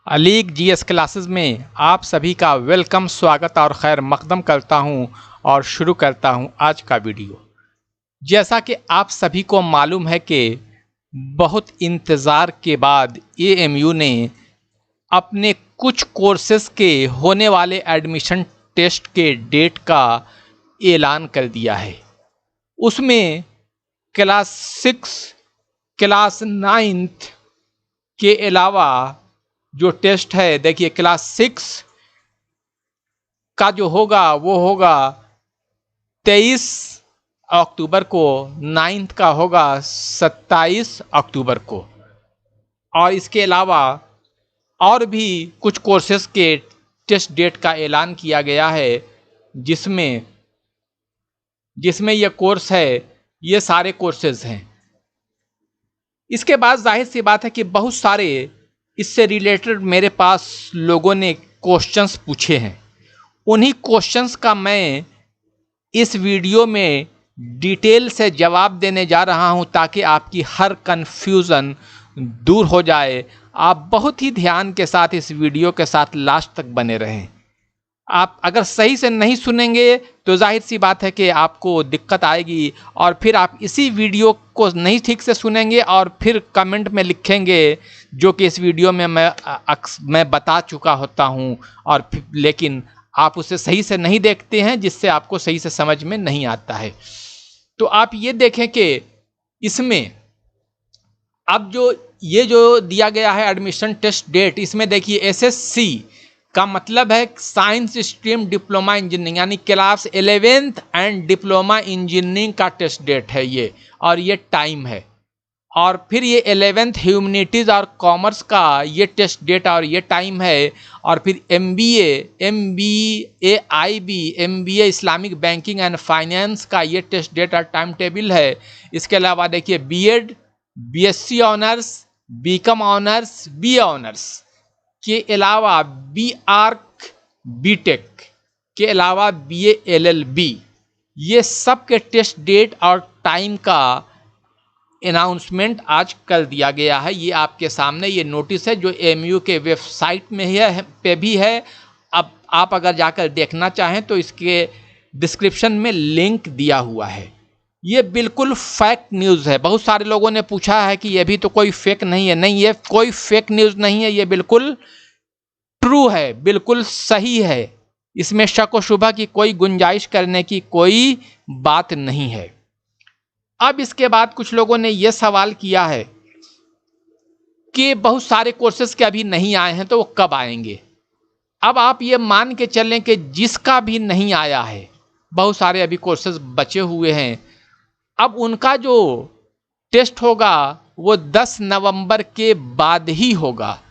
Alyque GS classes में आप सभी का वेलकम, स्वागत और खैर मकदम करता हूं और शुरू करता हूं आज का वीडियो। जैसा कि आप सभी को मालूम है कि बहुत इंतज़ार के बाद एएमयू ने अपने कुछ कोर्सेज़ के होने वाले एडमिशन टेस्ट के डेट का ऐलान कर दिया है। उसमें क्लास 6, क्लास 9 के अलावा जो टेस्ट है, देखिए क्लास 6 का जो होगा वो होगा 23 अक्टूबर को, 9th का होगा 27 अक्टूबर को। और इसके अलावा और भी कुछ कोर्सेज के टेस्ट डेट का ऐलान किया गया है, जिसमें ये कोर्स है, ये सारे कोर्सेज हैं। इसके बाद जाहिर सी बात है कि बहुत सारे इससे रिलेटेड मेरे पास लोगों ने क्वेश्चंस पूछे हैं। उन्हीं क्वेश्चंस का मैं इस वीडियो में डिटेल से जवाब देने जा रहा हूं, ताकि आपकी हर कन्फ्यूज़न दूर हो जाए। आप बहुत ही ध्यान के साथ इस वीडियो के साथ लास्ट तक बने रहें। आप अगर सही से नहीं सुनेंगे तो जाहिर सी बात है कि आपको दिक्कत आएगी, और फिर आप इसी वीडियो को नहीं ठीक से सुनेंगे और फिर कमेंट में लिखेंगे, जो कि इस वीडियो में मैं बता चुका होता हूं, और लेकिन आप उसे सही से नहीं देखते हैं, जिससे आपको सही से समझ में नहीं आता है। तो आप ये देखें कि इसमें अब जो दिया गया है एडमिशन टेस्ट डेट, इसमें देखिए एसएससी का मतलब है साइंस स्ट्रीम डिप्लोमा इंजीनियरिंग, यानी class 11th and diploma engineering का टेस्ट डेट है ये, और ये टाइम है। और फिर ये 11th ह्यूमैनिटीज़ और कॉमर्स का ये टेस्ट डेट और ये टाइम है। और फिर MBA IB, MBA Islamic banking and finance का ये टेस्ट डेट और टाइम टेबल है। इसके अलावा देखिए BEd, BSc honours, BCom honours, BA honours के अलावा बीआर्क, बीटेक के अलावा बीए एलएलबी, ये सब के टेस्ट डेट और टाइम का अनाउंसमेंट आज कर दिया गया है। ये आपके सामने ये नोटिस है, जो एएमयू के वेबसाइट में पे भी है। अब आप अगर जाकर देखना चाहें तो इसके डिस्क्रिप्शन में लिंक दिया हुआ है। ये बिल्कुल फेक न्यूज़ है। बहुत सारे लोगों ने पूछा है कि ये भी तो कोई फेक नहीं है। नहीं, ये कोई फेक न्यूज़ नहीं है, ये बिल्कुल ट्रू है, बिल्कुल सही है। इसमें शक व शुबा की कोई गुंजाइश करने की कोई बात नहीं है। अब इसके बाद कुछ लोगों ने यह सवाल किया है कि बहुत सारे कोर्सेज के अभी नहीं आए हैं, तो वो कब आएंगे। अब आप ये मान के चलें कि जिसका भी नहीं आया है, बहुत सारे अभी कोर्सेज बचे हुए हैं, अब उनका जो टेस्ट होगा वो 10 नवंबर के बाद ही होगा,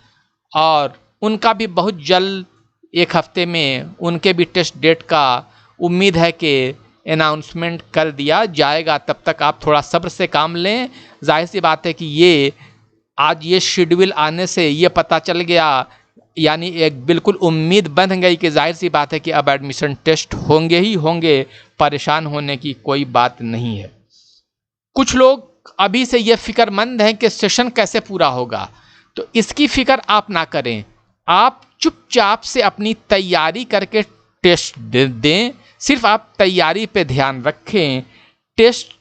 और उनका भी बहुत जल्द, एक हफ्ते में उनके भी टेस्ट डेट का उम्मीद है कि अनाउंसमेंट कर दिया जाएगा। तब तक आप थोड़ा सब्र से काम लें। जाहिर सी बात है कि ये आज ये शेड्यूल आने से ये पता चल गया, यानी एक बिल्कुल उम्मीद बन गई कि जाहिर सी बात है कि अब एडमिशन टेस्ट होंगे ही होंगे, परेशान होने की कोई बात नहीं है। कुछ लोग अभी से ये फिक्रमंद हैं कि सेशन कैसे पूरा होगा, तो इसकी फिक्र आप ना करें। आप चुपचाप से अपनी तैयारी करके टेस्ट दें। सिर्फ आप तैयारी पे ध्यान रखें। टेस्ट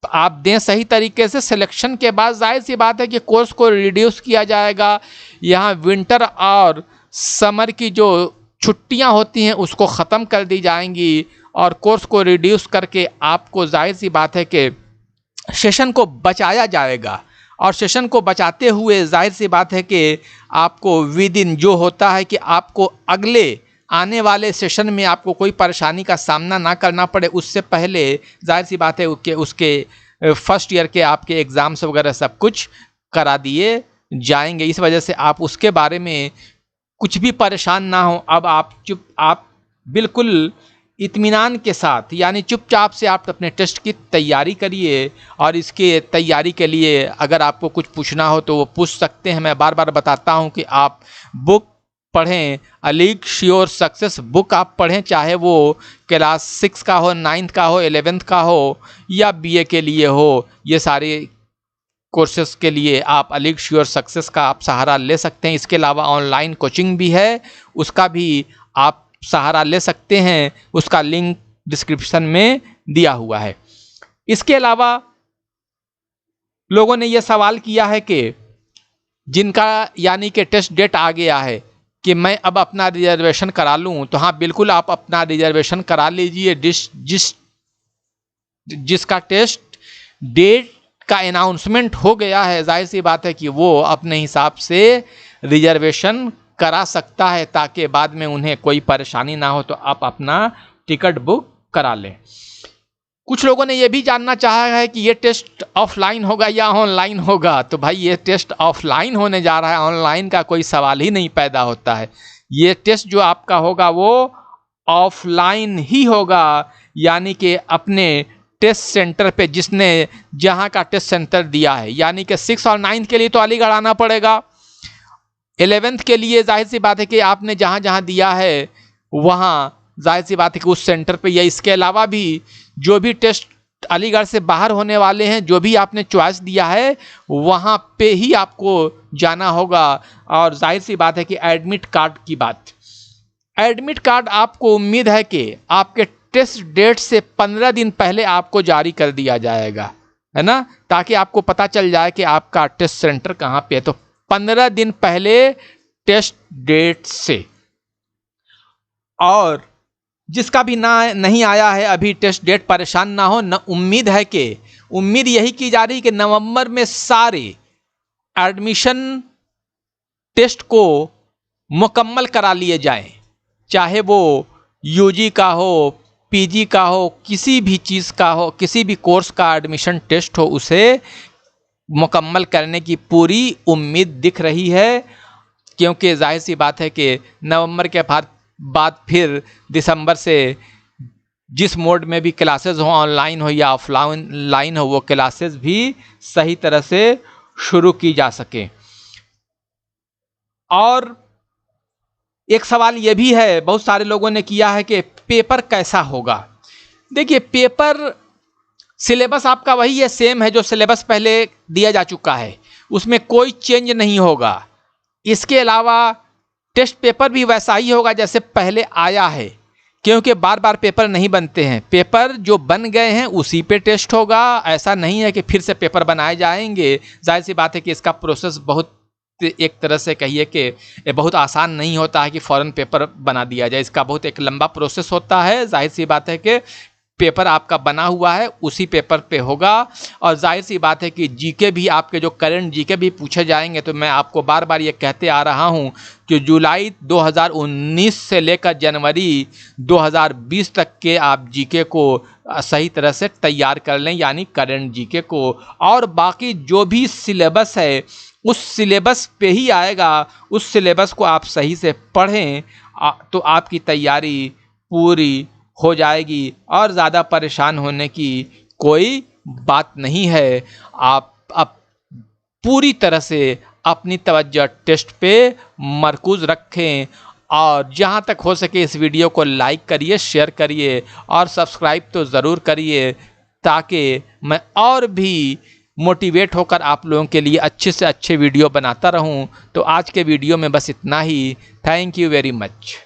आप दें सही तरीके से। सिलेक्शन के बाद जाहिर सी बात है कि कोर्स को रिड्यूस किया जाएगा। यहाँ विंटर और समर की जो छुट्टियां होती हैं उसको ख़त्म कर दी जाएंगी, और कोर्स को रिड्यूस करके आपको जाहिर सी बात है कि सेशन को बचाया जाएगा। और सेशन को बचाते हुए जाहिर सी बात है कि आपको विद इन जो होता है कि आपको अगले आने वाले सेशन में आपको कोई परेशानी का सामना ना करना पड़े, उससे पहले जाहिर सी बात है कि उसके फर्स्ट ईयर के आपके एग्ज़ाम्स वगैरह सब कुछ करा दिए जाएंगे। इस वजह से आप उसके बारे में कुछ भी परेशान ना हो। अब आप बिल्कुल इत्मीनान के साथ, यानी चुपचाप से आप अपने टेस्ट की तैयारी करिए। और इसके तैयारी के लिए अगर आपको कुछ पूछना हो तो वो पूछ सकते हैं। मैं बार बार बताता हूँ कि आप बुक पढ़ें, अलीग श्योर सक्सेस बुक आप पढ़ें, चाहे वो क्लास 6 का हो, 9th का हो, 11th का हो, या बीए के लिए हो। ये सारे कोर्सेस के लिए आप अलीग श्योर सक्सेस का आप सहारा ले सकते हैं। इसके अलावा ऑनलाइन कोचिंग भी है, उसका भी आप सहारा ले सकते हैं, उसका लिंक डिस्क्रिप्शन में दिया हुआ है। इसके अलावा लोगों ने यह सवाल किया है कि जिनका यानी कि टेस्ट डेट आ गया है कि मैं अब अपना रिजर्वेशन करा लूँ, तो हाँ बिल्कुल आप अपना रिजर्वेशन करा लीजिए। जिसका टेस्ट डेट का अनाउंसमेंट हो गया है, जाहिर सी बात है कि वो अपने हिसाब से रिजर्वेशन करा सकता है, ताकि बाद में उन्हें कोई परेशानी ना हो, तो आप अपना टिकट बुक करा लें। कुछ लोगों ने यह भी जानना चाहा है कि ये टेस्ट ऑफलाइन होगा या ऑनलाइन होगा। तो भाई ये टेस्ट ऑफलाइन होने जा रहा है, ऑनलाइन का कोई सवाल ही नहीं पैदा होता है। ये टेस्ट जो आपका होगा वो ऑफलाइन ही होगा, यानी कि अपने टेस्ट सेंटर पे जिसने जहाँ का टेस्ट सेंटर दिया है, यानी कि 6 और 9 के लिए तो अलीगढ़ आना पड़ेगा। 11th के लिए जाहिर सी बात है कि आपने जहाँ जहाँ दिया है वहाँ जाहिर सी बात है कि उस सेंटर पे, या इसके अलावा भी जो भी टेस्ट अलीगढ़ से बाहर होने वाले हैं, जो भी आपने चॉइस दिया है वहाँ पे ही आपको जाना होगा। और जाहिर सी बात है कि एडमिट कार्ड की बात, एडमिट कार्ड आपको उम्मीद है कि आपके टेस्ट डेट से 15 दिन पहले आपको जारी कर दिया जाएगा, है ना, ताकि आपको पता चल जाए कि आपका टेस्ट सेंटर कहाँ पे है। तो 15 दिन पहले टेस्ट डेट से। और जिसका भी नहीं आया है अभी टेस्ट डेट, परेशान ना हो। उम्मीद है कि उम्मीद यही की जा रही है कि नवंबर में सारे एडमिशन टेस्ट को मुकम्मल करा लिए जाएं, चाहे वो यूजी का हो, पीजी का हो, किसी भी चीज़ का हो, किसी भी कोर्स का एडमिशन टेस्ट हो, उसे मुकम्मल करने की पूरी उम्मीद दिख रही है। क्योंकि जाहिर सी बात है कि नवंबर के बाद फिर दिसंबर से जिस मोड में भी क्लासेस हो, ऑनलाइन हो या ऑफलाइन हो, वो क्लासेस भी सही तरह से शुरू की जा सके। और एक सवाल ये भी है, बहुत सारे लोगों ने किया है कि पेपर कैसा होगा। देखिए, पेपर सिलेबस आपका वही है, सेम है जो सिलेबस पहले दिया जा चुका है, उसमें कोई चेंज नहीं होगा। इसके अलावा टेस्ट पेपर भी वैसा ही होगा जैसे पहले आया है, क्योंकि बार बार पेपर नहीं बनते हैं। पेपर जो बन गए हैं उसी पे टेस्ट होगा। ऐसा नहीं है कि फिर से पेपर बनाए जाएंगे। जाहिर सी बात है कि इसका प्रोसेस बहुत, एक तरह से कहिए कि बहुत आसान नहीं होता है कि फ़ौरन पेपर बना दिया जाए। इसका बहुत एक लंबा प्रोसेस होता है। जाहिर सी बात है कि पेपर आपका बना हुआ है उसी पेपर पे होगा। और जाहिर सी बात है कि जीके भी, आपके जो करंट जीके भी पूछे जाएंगे। तो मैं आपको बार बार ये कहते आ रहा हूँ कि जुलाई 2019 से लेकर जनवरी 2020 तक के आप जीके को सही तरह से तैयार कर लें, यानी करंट जीके को। और बाकी जो भी सिलेबस है उस सिलेबस पे ही आएगा, उस सिलेबस को आप सही से पढ़ें तो आपकी तैयारी पूरी हो जाएगी और ज़्यादा परेशान होने की कोई बात नहीं है। आप अब पूरी तरह से अपनी तवज्जो टेस्ट पे मरकूज़ रखें, और जहाँ तक हो सके इस वीडियो को लाइक करिए, शेयर करिए और सब्सक्राइब तो ज़रूर करिए, ताकि मैं और भी मोटिवेट होकर आप लोगों के लिए अच्छे से अच्छे वीडियो बनाता रहूं। तो आज के वीडियो में बस इतना ही। Thank you very much.